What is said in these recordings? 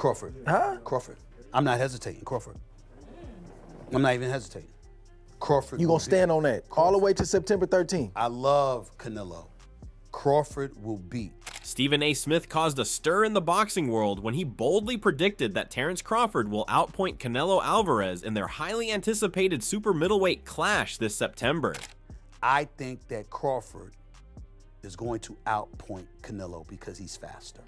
Crawford. Huh? Crawford. I'm not hesitating. Crawford. I'm not even hesitating. Crawford. You gonna stand on that all the way to September 13th? I love Canelo. Crawford will beat. Stephen A. Smith caused a stir in the boxing world when he boldly predicted that Terence Crawford will outpoint Canelo Alvarez in their highly anticipated super middleweight clash this September. I think that Crawford is going to outpoint Canelo because he's faster.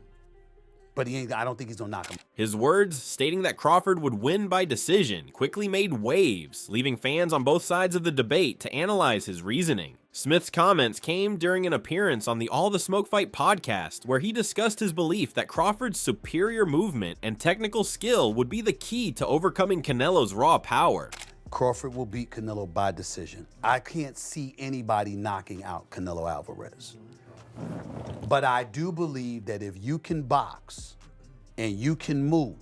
But I don't think he's gonna knock him. His words, stating that Crawford would win by decision, quickly made waves, leaving fans on both sides of the debate to analyze his reasoning. Smith's comments came during an appearance on the All the Smoke Fight podcast, where he discussed his belief that Crawford's superior movement and technical skill would be the key to overcoming Canelo's raw power. Crawford will beat Canelo by decision. I can't see anybody knocking out Canelo Alvarez. But I do believe that if you can box and you can move,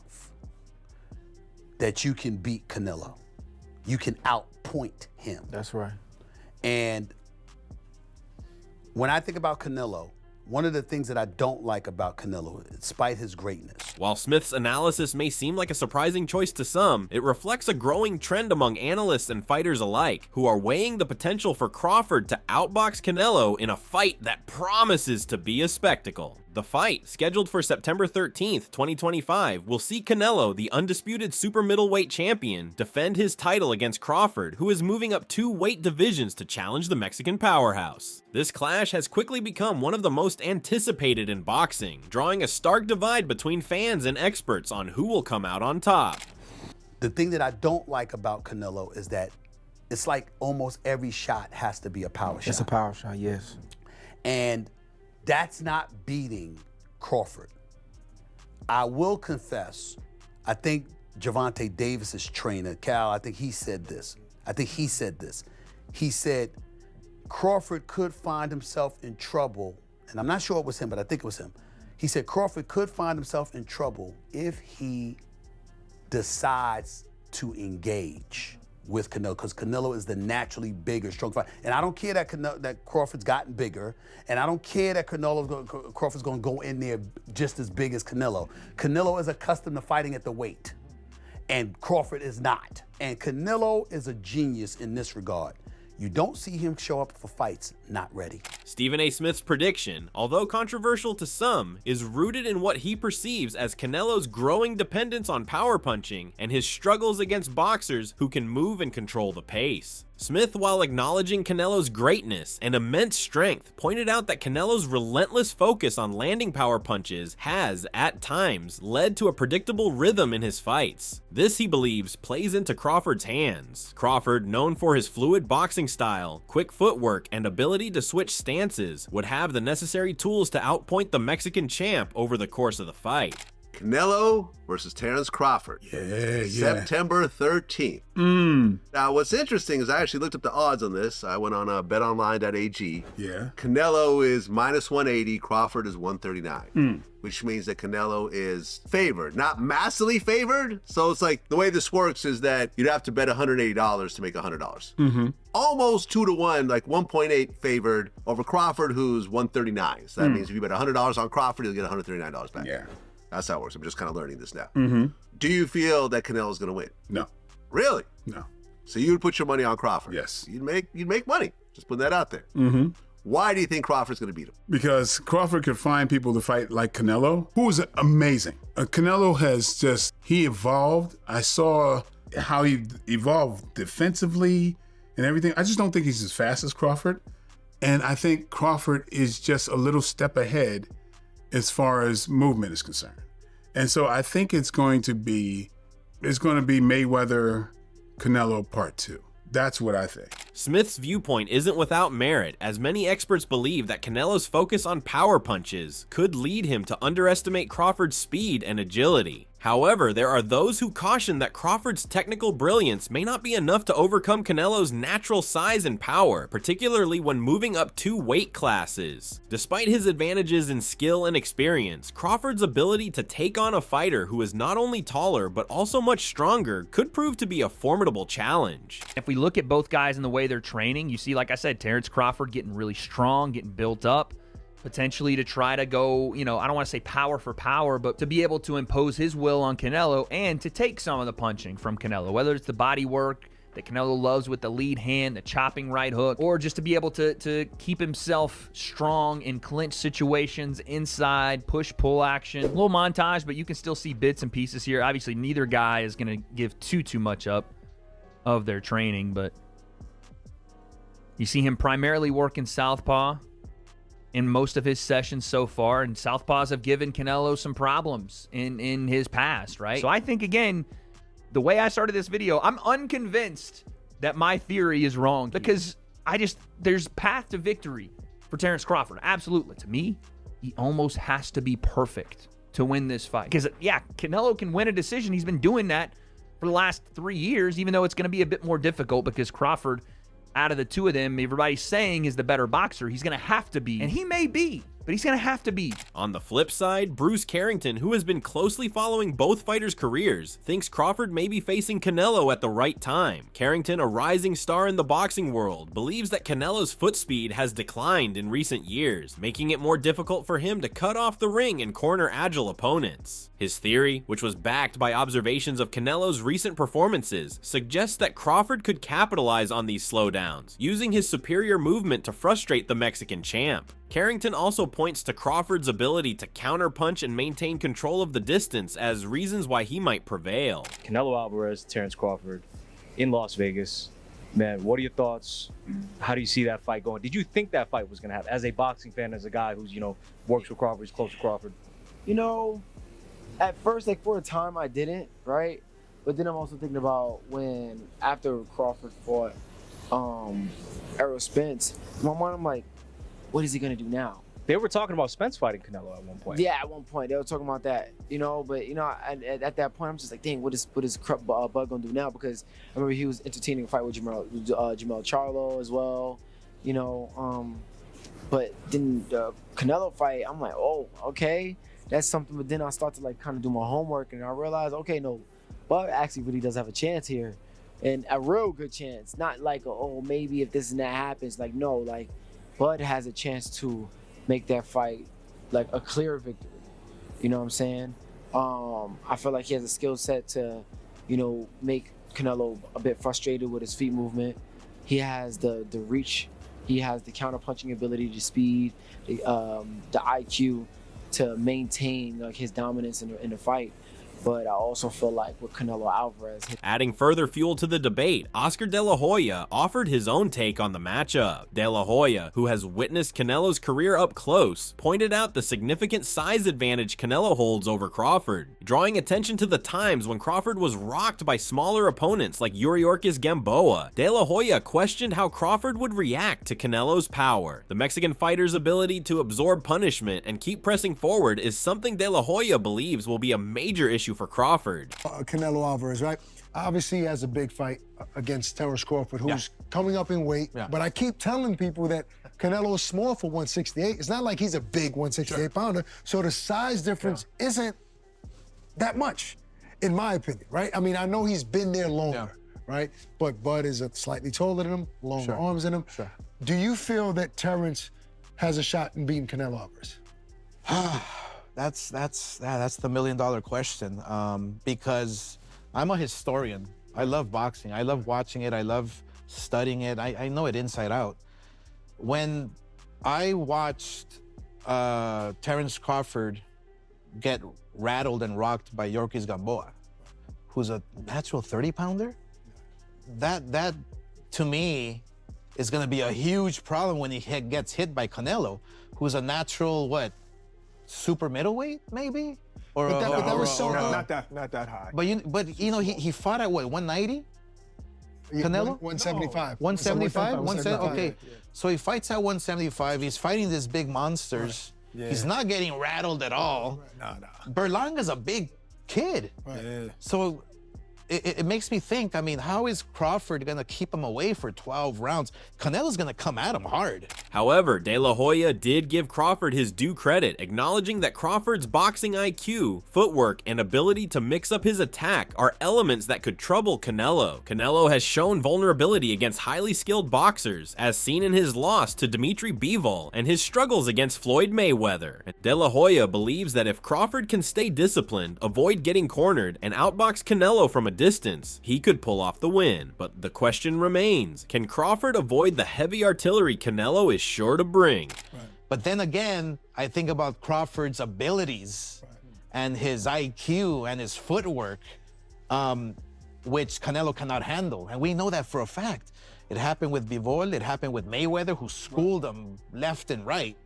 that you can beat Canelo. You can outpoint him. That's right. And when I think about Canelo, one of the things that I don't like about Canelo, despite his greatness. While Smith's analysis may seem like a surprising choice to some, it reflects a growing trend among analysts and fighters alike, who are weighing the potential for Crawford to outbox Canelo in a fight that promises to be a spectacle. The fight, scheduled for September 13th, 2025, will see Canelo, the undisputed super middleweight champion, defend his title against Crawford, who is moving up 2 weight divisions to challenge the Mexican powerhouse. This clash has quickly become one of the most anticipated in boxing, drawing a stark divide between fans and experts on who will come out on top. The thing that I don't like about Canelo is that it's like almost every shot has to be a power shot. It's a power shot, yes. And that's not beating Crawford. I will confess, I think Gervonta Davis's trainer, Cal, I think he said this. He said Crawford could find himself in trouble, and I'm not sure it was him, but I think it was him. He said Crawford could find himself in trouble if he decides to engage with Canelo, because Canelo is the naturally bigger, strong fighter. And I don't care that Crawford's gotten bigger, and I don't care that Crawford's going to go in there just as big as Canelo. Canelo is accustomed to fighting at the weight, and Crawford is not. And Canelo is a genius in this regard. You don't see him show up for fights not ready. Stephen A. Smith's prediction, although controversial to some, is rooted in what he perceives as Canelo's growing dependence on power punching and his struggles against boxers who can move and control the pace. Smith, while acknowledging Canelo's greatness and immense strength, pointed out that Canelo's relentless focus on landing power punches has, at times, led to a predictable rhythm in his fights. This, he believes, plays into Crawford's hands. Crawford, known for his fluid boxing style, quick footwork, and ability to switch stances, would have the necessary tools to outpoint the Mexican champ over the course of the fight. Canelo versus Terence Crawford. Yeah. September 13th. Now, what's interesting is I actually looked up the odds on this. I went on betonline.ag. Yeah. Canelo is -180, Crawford is 139, which means that Canelo is favored, not massively favored. So it's like the way this works is that you'd have to bet $180 to make $100. Almost 2-to-1, like 1.8 favored over Crawford, who's 139. So that means if you bet $100 on Crawford, you'll get $139 back. Yeah. That's how it works. I'm just kind of learning this now. Do you feel that Canelo's going to win? No. Really? No. So you would put your money on Crawford? Yes. You'd make money. Just put that out there. Why do you think Crawford's going to beat him? Because Crawford could find people to fight like Canelo, who is amazing. Canelo has he evolved. I saw how he evolved defensively and everything. I just don't think he's as fast as Crawford. And I think Crawford is just a little step ahead as far as movement is concerned. And so I think it's going to be Mayweather Canelo Part 2. That's what I think. Smith's viewpoint isn't without merit, as many experts believe that Canelo's focus on power punches could lead him to underestimate Crawford's speed and agility. However, there are those who caution that Crawford's technical brilliance may not be enough to overcome Canelo's natural size and power, particularly when moving up 2 weight classes. Despite his advantages in skill and experience, Crawford's ability to take on a fighter who is not only taller but also much stronger could prove to be a formidable challenge. If we look at both guys and the way they're training, you see, like I said, Terence Crawford getting really strong, getting built up. potentially to try to go, you know, I don't want to say power for power, but to be able to impose his will on Canelo and to take some of the punching from Canelo, whether it's the body work that Canelo loves with the lead hand, the chopping right hook, or just to be able to keep himself strong in clinch situations, inside, push-pull action. A little montage, but you can still see bits and pieces here. Obviously, neither guy is going to give too much up of their training, but you see him primarily working southpaw in most of his sessions so far, and southpaws have given Canelo some problems in his past, right? So I think, again, the way I started this video, I'm unconvinced that my theory is wrong because there's path to victory for Terence Crawford. Absolutely. To me, he almost has to be perfect to win this fight. Because, yeah, Canelo can win a decision. He's been doing that for the last 3 years, even though it's going to be a bit more difficult because Crawford, out of the two of them, everybody's saying is the better boxer. He's going to have to be, and he may be, but he's going to have to be. On the flip side, Bruce Carrington, who has been closely following both fighters' careers, thinks Crawford may be facing Canelo at the right time. Carrington, a rising star in the boxing world, believes that Canelo's foot speed has declined in recent years, making it more difficult for him to cut off the ring and corner agile opponents. His theory, which was backed by observations of Canelo's recent performances, suggests that Crawford could capitalize on these slowdowns, using his superior movement to frustrate the Mexican champ. Carrington also points to Crawford's ability to counterpunch and maintain control of the distance as reasons why he might prevail. Canelo Alvarez, Terence Crawford in Las Vegas. Man, what are your thoughts? How do you see that fight going? Did you think that fight was going to happen? As a boxing fan, as a guy who's, you know, works with Crawford, is close to Crawford. You know, at first, like for a time, I didn't, right? But then I'm also thinking about when, after Crawford fought Errol Spence, in my mind, I'm like, what is he going to do now? They were talking about Spence fighting Canelo at one point. Yeah, at one point they were talking about that, you know. But you know, at that point, I'm just like, dang, what is Bud gonna do now? Because I remember he was entertaining a fight with Jamel Charlo as well, you know. But then the Canelo fight, I'm like, oh, okay, that's something. But then I start to like kind of do my homework, and I realized, okay, no, Bud actually really does have a chance here, and a real good chance. Not like, oh, maybe if this and that happens. Like, no, like Bud has a chance to make that fight like a clear victory. You know what I'm saying? I feel like he has a skill set to, you know, make Canelo a bit frustrated with his feet movement. He has the reach. He has the counter-punching ability, the speed, the IQ to maintain like his dominance in the fight. But I also feel like with Canelo Alvarez. Adding further fuel to the debate, Oscar De La Hoya offered his own take on the matchup. De La Hoya, who has witnessed Canelo's career up close, pointed out the significant size advantage Canelo holds over Crawford, drawing attention to the times when Crawford was rocked by smaller opponents like Yuriorkis Gamboa. De La Hoya questioned how Crawford would react to Canelo's power. The Mexican fighter's ability to absorb punishment and keep pressing forward is something De La Hoya believes will be a major issue for Crawford. Canelo Alvarez, right? Obviously, he has a big fight against Terence Crawford, who's coming up in weight. Yeah. But I keep telling people that Canelo is small for 168. It's not like he's a big 168 pounder. So the size difference isn't that much, in my opinion, right? I mean, I know he's been there longer, right? But Bud is slightly taller than him, longer arms than him. Do you feel that Terence has a shot in beating Canelo Alvarez? That's the million-dollar question, because I'm a historian. I love boxing. I love watching it. I love studying it. I know it inside out. When I watched Terence Crawford get rattled and rocked by Yuriorkis Gamboa, who's a natural 30-pounder, that to me is going to be a huge problem when he gets hit by Canelo, who's a natural, what, super middleweight, maybe? Or but that was so not that high. But you know, he fought at what, 190? Canelo? 175. 175? 175. Okay. So he fights at 175. He's fighting these big monsters. Right. He's not getting rattled at all. No. Berlanga's a big kid. Right. So it makes me think, I mean, how is Crawford going to keep him away for 12 rounds? Canelo's going to come at him hard. However, De La Hoya did give Crawford his due credit, acknowledging that Crawford's boxing IQ, footwork, and ability to mix up his attack are elements that could trouble Canelo. Canelo has shown vulnerability against highly skilled boxers, as seen in his loss to Dimitri Bivol and his struggles against Floyd Mayweather. De La Hoya believes that if Crawford can stay disciplined, avoid getting cornered, and outbox Canelo from a distance, he could pull off the win. But the question remains, can Crawford avoid the heavy artillery Canelo is sure to bring? Right. But then again, I think about Crawford's abilities and his IQ and his footwork, which Canelo cannot handle. And we know that for a fact. It happened with Bivol, it happened with Mayweather, who schooled him left and right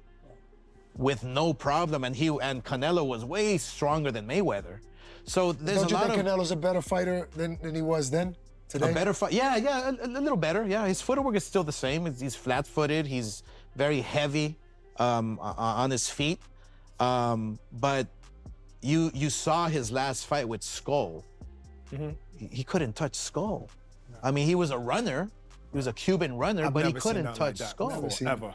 with no problem. And Canelo was way stronger than Mayweather. So there's Don't you a lot think of... Canelo's a better fighter than he was then? Today? A better fight? Yeah, a little better. Yeah, his footwork is still the same. He's flat-footed. He's very heavy on his feet. But you saw his last fight with Skull. He couldn't touch Skull. I mean, he was a runner. He was a Cuban runner, but he couldn't touch Skull.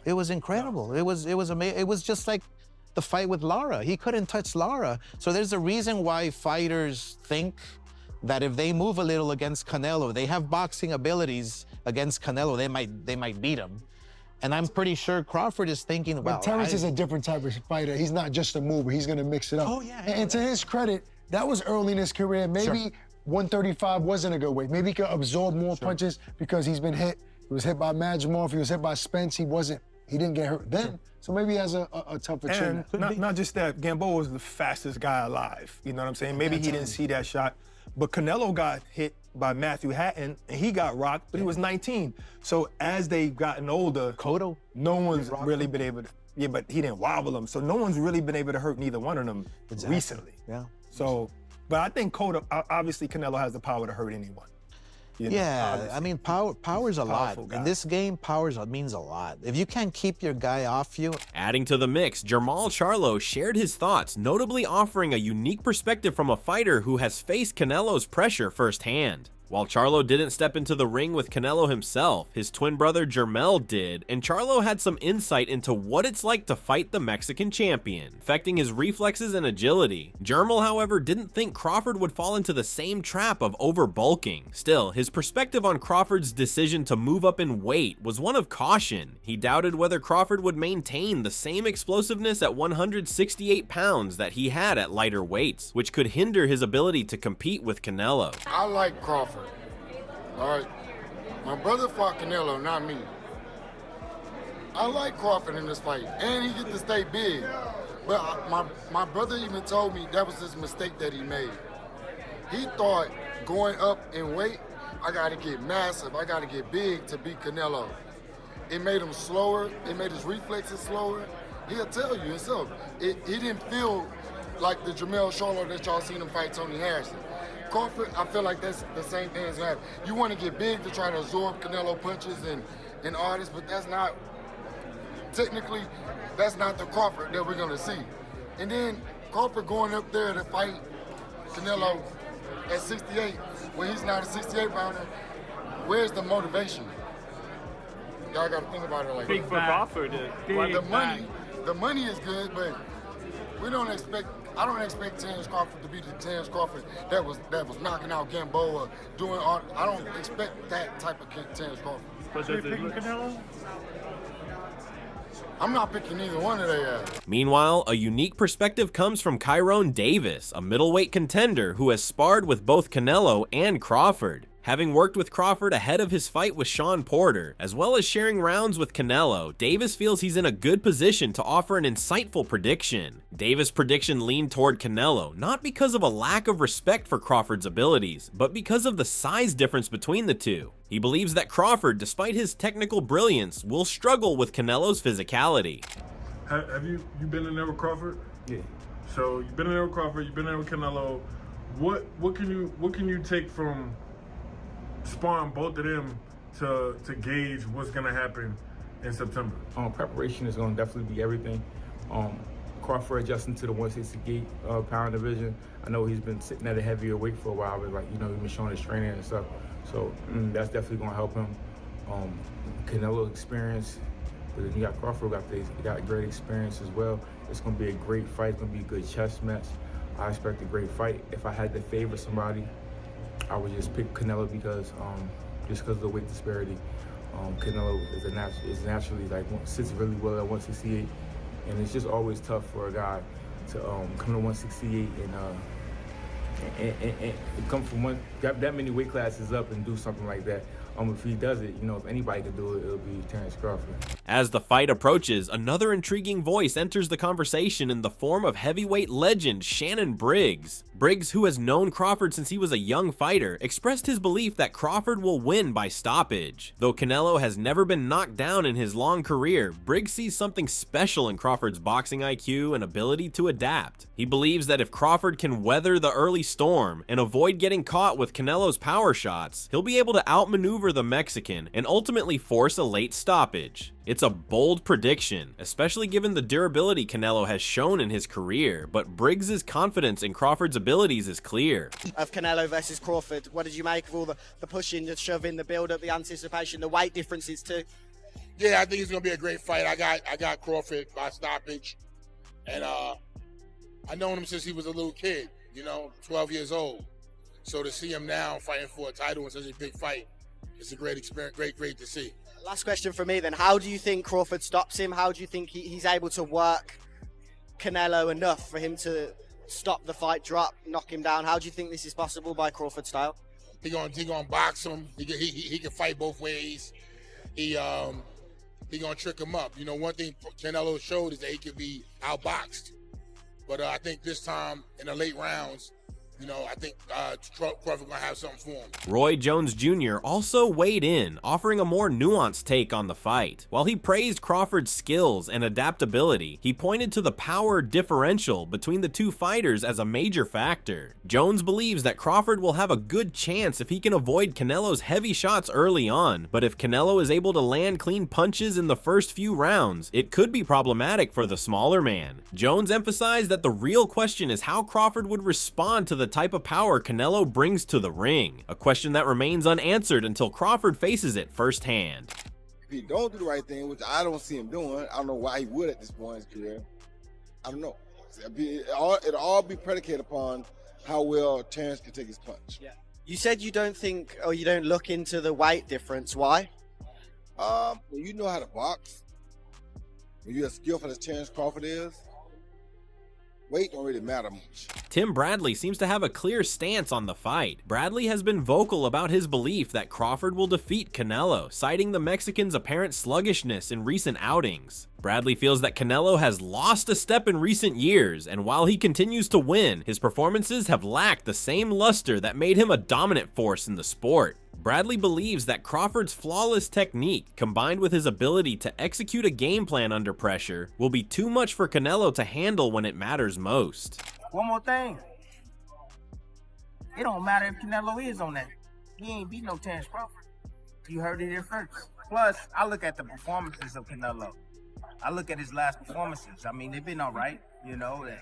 It was incredible. No. It was amazing. It was just like the fight with Lara. He couldn't touch Lara. So there's a reason why fighters think that if they move a little against Canelo, they have boxing abilities against Canelo, they might beat him. And I'm pretty sure Crawford is thinking, well, but Terence is a different type of fighter. He's not just a mover. He's going to mix it up. Oh, yeah. And to his credit, that was early in his career. Maybe 135 wasn't a good weight. Maybe he could absorb more punches because he's been hit. He was hit by Majmorph. He was hit by Spence. He didn't get hurt then. So maybe he has a tougher chin. And not just that, Gamboa was the fastest guy alive. You know what I'm saying? Maybe he didn't see that shot. But Canelo got hit by Matthew Hatton, and he got rocked, but he was 19. So as they've gotten older, Cotto, no one's really been able to, yeah, but he didn't wobble them. So no one's really been able to hurt neither one of them recently. Yeah. So, but I think Cotto, obviously Canelo has the power to hurt anyone. You know, yeah, I mean, power's a lot. Guy. In this game, means a lot. If you can't keep your guy off you. Adding to the mix, Jermall Charlo shared his thoughts, notably offering a unique perspective from a fighter who has faced Canelo's pressure firsthand. While Charlo didn't step into the ring with Canelo himself, his twin brother Jermell did, and Charlo had some insight into what it's like to fight the Mexican champion, affecting his reflexes and agility. Jermell, however, didn't think Crawford would fall into the same trap of overbulking. Still, his perspective on Crawford's decision to move up in weight was one of caution. He doubted whether Crawford would maintain the same explosiveness at 168 pounds that he had at lighter weights, which could hinder his ability to compete with Canelo. I like Crawford. All right, my brother fought Canelo, not me. I like Crawford in this fight, and he get to stay big. But my brother even told me that was his mistake that he made. He thought going up in weight, I got to get massive, I got to get big to beat Canelo. It made him slower, it made his reflexes slower. He'll tell you himself. He didn't feel like the Jermell Charlo that y'all seen him fight Tony Harrison. Crawford, I feel like that's the same thing as that. You want to get big to try to absorb Canelo punches and all this, but that's not, technically, that's not the Crawford that we're going to see. And then Crawford going up there to fight Canelo at 68, when he's not a 68-pounder, where's the motivation? Y'all got to think about it like big that. For Crawford. The money is good, but I don't expect Terence Crawford to be the Terence Crawford that was knocking out Gamboa, I don't expect that type of Terence Crawford. But does it look Canelo? I'm not picking either one of their ass. Meanwhile, a unique perspective comes from Kyrone Davis, a middleweight contender who has sparred with both Canelo and Crawford. Having worked with Crawford ahead of his fight with Sean Porter, as well as sharing rounds with Canelo, Davis feels he's in a good position to offer an insightful prediction. Davis' prediction leaned toward Canelo, not because of a lack of respect for Crawford's abilities, but because of the size difference between the two. He believes that Crawford, despite his technical brilliance, will struggle with Canelo's physicality. Have you been in there with Crawford? Yeah. So you've been in there with Crawford, you've been in there with Canelo. What can you take from sparring both of them to gauge what's gonna happen in September? Preparation is gonna definitely be everything. Crawford adjusting to the 168 pound division. I know he's been sitting at a heavier weight for a while, but like, you know, he's been showing his training and stuff. So that's definitely gonna help him. Canelo experience, but then you got Crawford, he got great experience as well. It's gonna be a great fight. It's gonna be a good chess match. I expect a great fight. If I had to favor somebody, I would just pick Canelo because just because of the weight disparity. Canelo is naturally like sits really well at 168, and it's just always tough for a guy to come to 168 and come from that many weight classes up and do something like that. If he does it, you know, if anybody could do it, it'll be Terence Crawford. As the fight approaches, another intriguing voice enters the conversation in the form of heavyweight legend Shannon Briggs. Briggs, who has known Crawford since he was a young fighter, expressed his belief that Crawford will win by stoppage. Though Canelo has never been knocked down in his long career, Briggs sees something special in Crawford's boxing IQ and ability to adapt. He believes that if Crawford can weather the early storm and avoid getting caught with Canelo's power shots, he'll be able to outmaneuver the Mexican and ultimately force a late stoppage. It's a bold prediction, especially given the durability Canelo has shown in his career, but Briggs' confidence in Crawford's abilities is clear. Of Canelo versus Crawford, what did you make of all the pushing, the shoving, the build-up, the anticipation, the weight differences too? Yeah, I think it's gonna be a great fight. I got Crawford by stoppage, and I known him since he was a little kid, you know, 12 years old. So to see him now fighting for a title in such a big fight, it's a great experience, great to see. Last question for me then. How do you think Crawford stops him? How do you think he's able to work Canelo enough for him to stop the fight, drop, knock him down? How do you think this is possible by Crawford style? He gonna box him. He can fight both ways. He gonna trick him up. You know, one thing Canelo showed is that he can be outboxed. But I think this time in the late rounds, you know, I think Crawford gonna have something for him. Roy Jones Jr. also weighed in, offering a more nuanced take on the fight. While he praised Crawford's skills and adaptability, he pointed to the power differential between the two fighters as a major factor. Jones believes that Crawford will have a good chance if he can avoid Canelo's heavy shots early on, but if Canelo is able to land clean punches in the first few rounds, it could be problematic for the smaller man. Jones emphasized that the real question is how Crawford would respond to the type of power Canelo brings to the ring, a question that remains unanswered until Crawford faces it firsthand. If he don't do the right thing, which I don't see him doing, I don't know why he would at this point in his career. I don't know. It'll all be predicated upon how well Terence can take his punch. Yeah. You said you don't think, or you don't look into the weight difference. Why? When you know how to box, when you're as skillful as Terence Crawford is, weight don't really matter much. Tim Bradley seems to have a clear stance on the fight. Bradley has been vocal about his belief that Crawford will defeat Canelo, citing the Mexican's apparent sluggishness in recent outings. Bradley feels that Canelo has lost a step in recent years, and while he continues to win, his performances have lacked the same luster that made him a dominant force in the sport. Bradley believes that Crawford's flawless technique, combined with his ability to execute a game plan under pressure, will be too much for Canelo to handle when it matters most. One more thing. It don't matter if Canelo is on that. He ain't beat no Terence Crawford. You heard it here first. Plus, I look at the performances of Canelo. I look at his last performances. I mean, they've been all right, you know. It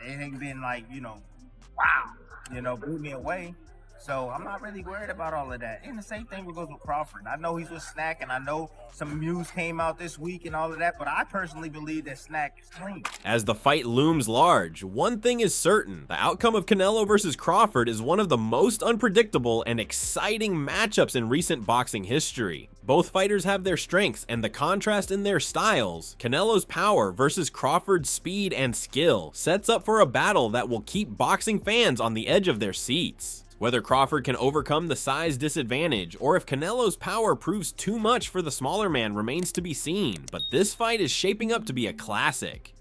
ain't been like, you know, wow, you know, blew me away. So I'm not really worried about all of that. And the same thing goes with Crawford. I know he's with Snack, and I know some news came out this week and all of that, but I personally believe that Snack is clean. As the fight looms large, one thing is certain. The outcome of Canelo versus Crawford is one of the most unpredictable and exciting matchups in recent boxing history. Both fighters have their strengths and the contrast in their styles. Canelo's power versus Crawford's speed and skill sets up for a battle that will keep boxing fans on the edge of their seats. Whether Crawford can overcome the size disadvantage or if Canelo's power proves too much for the smaller man remains to be seen, but this fight is shaping up to be a classic.